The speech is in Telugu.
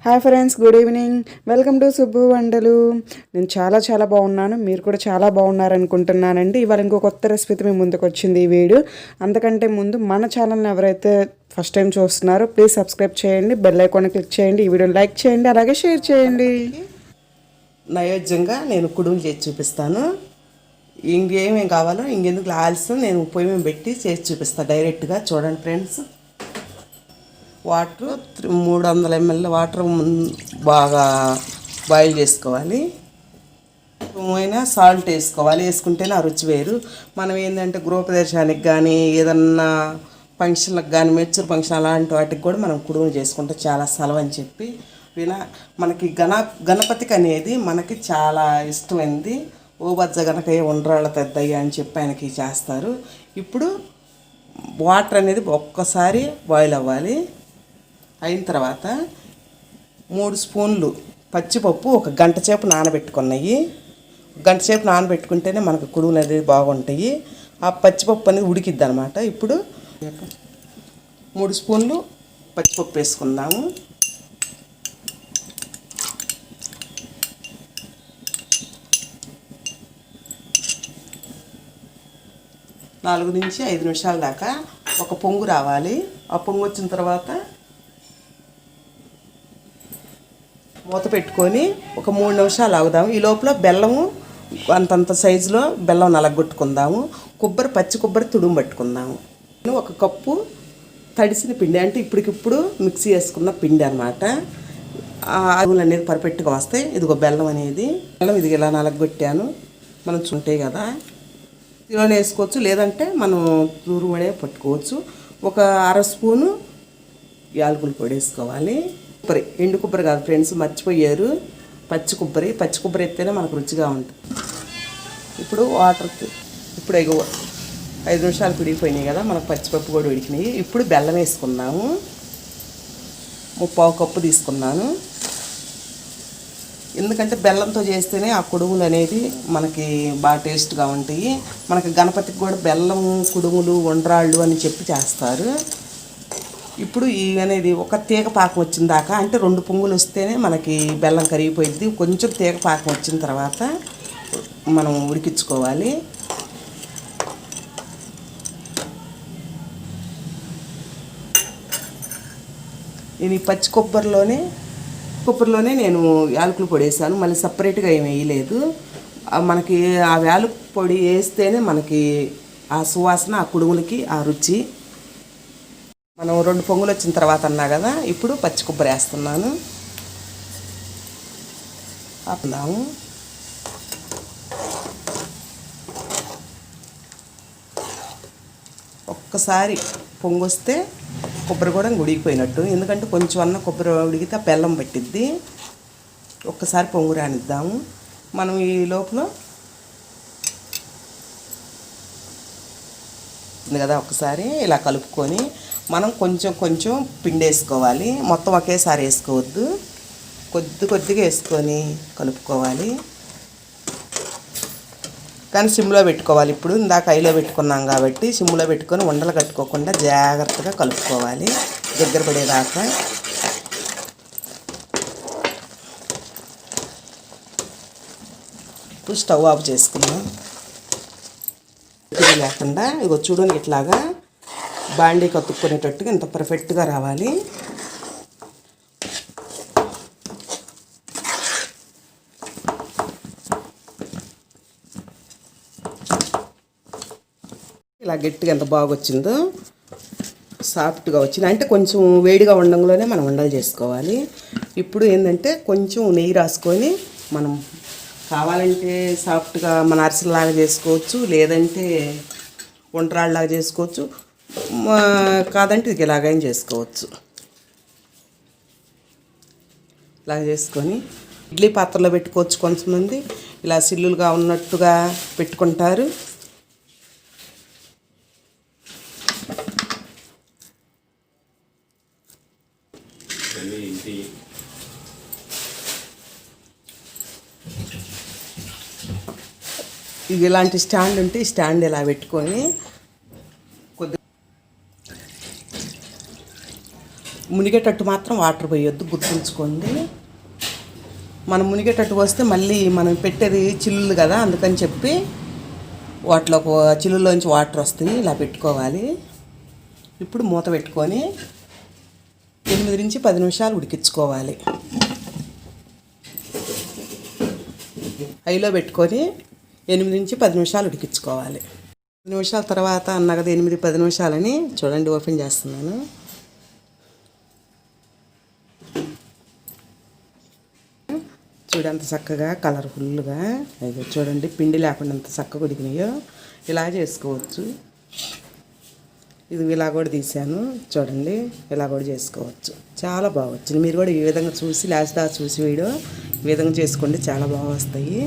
Hi friends, good evening. Welcome to Subbu వంటలు. నేను చాలా బాగున్నాను. మీరు కూడా చాలా బాగున్నారనుకుంటున్నానండి. ఇవాళ ఇంకో కొత్త రెసిపీతో మీ ముందుకు వచ్చింది ఈ వీడియో. అంతకంటే ముందు మన ఛానల్ని ఎవరైతే ఫస్ట్ టైం చూస్తున్నారో ప్లీజ్ సబ్స్క్రైబ్ చేయండి, బెల్ ఐకాన్ క్లిక్ చేయండి, ఈ వీడియోని లైక్ చేయండి, అలాగే షేర్ చేయండి. నైవేద్యంగా నేను కుడుములు చేసి చూపిస్తాను. ఇంకేమేమి కావాలో ఇంకెందుకు ఆలస్యం, నేను పొయ్యి మీద పెట్టి చేసి చూపిస్తాను డైరెక్ట్గా. చూడండి ఫ్రెండ్స్, వాటర్ 300 ml వాటర్ బాగా బాయిల్ చేసుకోవాలి. అయినా సాల్ట్ వేసుకోవాలి, వేసుకుంటేనే ఆ రుచి వేరు. మనం ఏంటంటే గృహప్రదేశానికి కానీ ఏదన్నా ఫంక్షన్లకు కానీ మెచ్చూర్ ఫంక్షన్ అలాంటి వాటికి కూడా మనం కుడుములు చేసుకుంటే చాలా సెలవు అని చెప్పి మనకి గణపతికి అనేది మనకి చాలా ఇష్టమైంది. ఓ బజ్జ గనకయ్య ఉండ్రాళ్ళ తెద్దయ్య అని చెప్పి ఆయనకి చేస్తారు. ఇప్పుడు వాటర్ అనేది ఒక్కసారి బాయిల్ అవ్వాలి. అయిన తర్వాత 3 స్పూన్లు పచ్చిపప్పు ఒక గంట సేపు నానబెట్టుకున్నాయి. గంట సేపు నానబెట్టుకుంటేనే మనకు కుడుములు అనేది బాగుంటాయి. ఆ పచ్చిపప్పు అనేది ఉడికిద్ది అనమాట. ఇప్పుడు 3 స్పూన్లు పచ్చిపప్పు వేసుకుందాము. నాలుగు నుంచి 5 నిమిషాల దాకా ఒక పొంగు రావాలి. ఆ పొంగు వచ్చిన తర్వాత మూత పెట్టుకొని ఒక 3 నిమిషాలు ఆగుదాము. ఈ లోపల బెల్లము అంతంత సైజులో బెల్లం నలగొట్టుకుందాము. పచ్చి కొబ్బరి తుడుము పట్టుకుందాము. ఒక కప్పు తడిసిన పిండి, అంటే ఇప్పటికిప్పుడు మిక్సీ వేసుకున్న పిండి అనమాట. అరుగులు అనేది పర్ఫెక్ట్గా వస్తాయి. ఇదిగో బెల్లం అనేది, బెల్లం ఇది ఇలా నలగొట్టాను. మనం చుంటాయి కదా, ఇదిలోనే వేసుకోవచ్చు, లేదంటే మనం తురుముడే పట్టుకోవచ్చు. ఒక 1/2 స్పూను యాలకుల పొడి వేసుకోవాలి. ఎండు కొబ్బరి కాదు ఫ్రెండ్స్, మర్చిపోయారు, పచ్చి కొబ్బరి ఎత్తేనే మనకు రుచిగా ఉంటుంది. ఇప్పుడు వాటర్, ఇప్పుడు 5 నిమిషాలు పిడిగిపోయినాయి కదా, మనకు పచ్చిపప్పు కూడా ఉడికినాయి. ఇప్పుడు బెల్లం వేసుకున్నాము. 3/4 కప్పు తీసుకున్నాను. ఎందుకంటే బెల్లంతో చేస్తేనే ఆ కుడుములు అనేది మనకి బాగా టేస్ట్గా ఉంటాయి. మనకి గణపతికి కూడా బెల్లం కుడుములు ఉండ్రాళ్ళు అని చెప్పి చేస్తారు. ఇప్పుడు ఇవి అనేది ఒక తీగ పాకం వచ్చిన దాకా, అంటే 2 పొంగులు వస్తేనే మనకి బెల్లం కరిగిపోయిద్ది. కొంచెం తీగ పాకం వచ్చిన తర్వాత మనం ఉడికించుకోవాలి. నేను ఈ పచ్చి కొబ్బరిలోనే నేను యాలకుల పొడి వేసాను, మళ్ళీ సపరేట్గా ఏమి వేయలేదు. మనకి ఆ యాలకుల పొడి వేస్తేనే మనకి ఆ సువాసన, ఆ కుడుములకి ఆ రుచి. మనం 2 పొంగులు వచ్చిన తర్వాత అన్నా కదా, ఇప్పుడు పచ్చి కొబ్బరి వేస్తున్నాను. ఆపుదాము. ఒక్కసారి పొంగు వస్తే కొబ్బరి కూడా ఉడికిపోయినట్టు, ఎందుకంటే కొంచెం అన్న కొబ్బరి ఉడికితే బెల్లం పట్టిద్ది. ఒక్కసారి పొంగు రానిద్దాము. మనం ఈ లోపల కదా ఒకసారి ఇలా కలుపుకొని మనం కొంచెం పిండి వేసుకోవాలి. మొత్తం ఒకేసారి వేసుకోవద్దు, కొద్దిగా వేసుకొని కలుపుకోవాలి. కానీ సిమ్లో పెట్టుకోవాలి. ఇప్పుడు ఇందాక హైలో పెట్టుకున్నాం కాబట్టి సిమ్లో పెట్టుకొని ఉండలు కట్టుకోకుండా జాగ్రత్తగా కలుపుకోవాలి దగ్గర పడేదాకా. ఇప్పుడు స్టవ్ ఆఫ్ చేసుకున్నాం. లేకుండా ఇగో చూడండి, ఇట్లాగా బాండీ కత్తుక్కునేటట్టుగా ఇంత పర్ఫెక్ట్గా రావాలి. ఇలా గట్టిగా ఎంత బాగా వచ్చిందో, సాఫ్ట్గా వచ్చింది. అంటే కొంచెం వేడిగా ఉండంలోనే మనం ఉండలు చేసుకోవాలి. ఇప్పుడు ఏంటంటే కొంచెం నెయ్యి రాసుకొని మనం కావాలంటే సాఫ్ట్గా మన అరిసెలాగా చేసుకోవచ్చు, లేదంటే ఉండ్రాళ్ళలాగా చేసుకోవచ్చు, కాదంటే ఇది ఇలాగైనా చేసుకోవచ్చు. ఇలా చేసుకొని ఇడ్లీ పాత్రలో పెట్టుకోవచ్చు. కొంతమంది ఇలా సిల్లులుగా ఉన్నట్టుగా పెట్టుకుంటారు. ఇది ఇలాంటి స్టాండ్ ఉంటే ఈ స్టాండ్ ఇలా పెట్టుకొని మునిగేటట్టు మాత్రం వాటర్ పోయొద్దు, గుర్తుంచుకోండి. మనం మునిగేటట్టు వస్తే మళ్ళీ మనం పెట్టేది చిల్లులు కదా, అందుకని చెప్పి వాటిలో చిల్లులోంచి వాటర్ వస్తాయి. ఇలా పెట్టుకోవాలి. ఇప్పుడు మూత పెట్టుకొని 8 నుంచి 10 నిమిషాలు ఉడికించుకోవాలి. హైలో పెట్టుకొని 8 నుంచి 10 నిమిషాలు ఉడికించుకోవాలి. 10 నిమిషాల తర్వాత అన్న కదా 8-10 నిమిషాలని చూడండి, ఓపెన్ చేస్తున్నాను. చూడండి చక్కగా కలర్ఫుల్గా అయ్యో చూడండి, పిండి లేకుండా ఎంత చక్కగా ఉడికినాయో. ఇలా చేసుకోవచ్చు. ఇది ఇలా కూడా తీసాను చూడండి, ఇలా కూడా చేసుకోవచ్చు. చాలా బాగా వచ్చింది. మీరు కూడా ఈ విధంగా చూసి లాస్ట్ దాకా చూసి వీడియో ఈ విధంగా చేసుకోండి, చాలా బాగా వస్తాయి.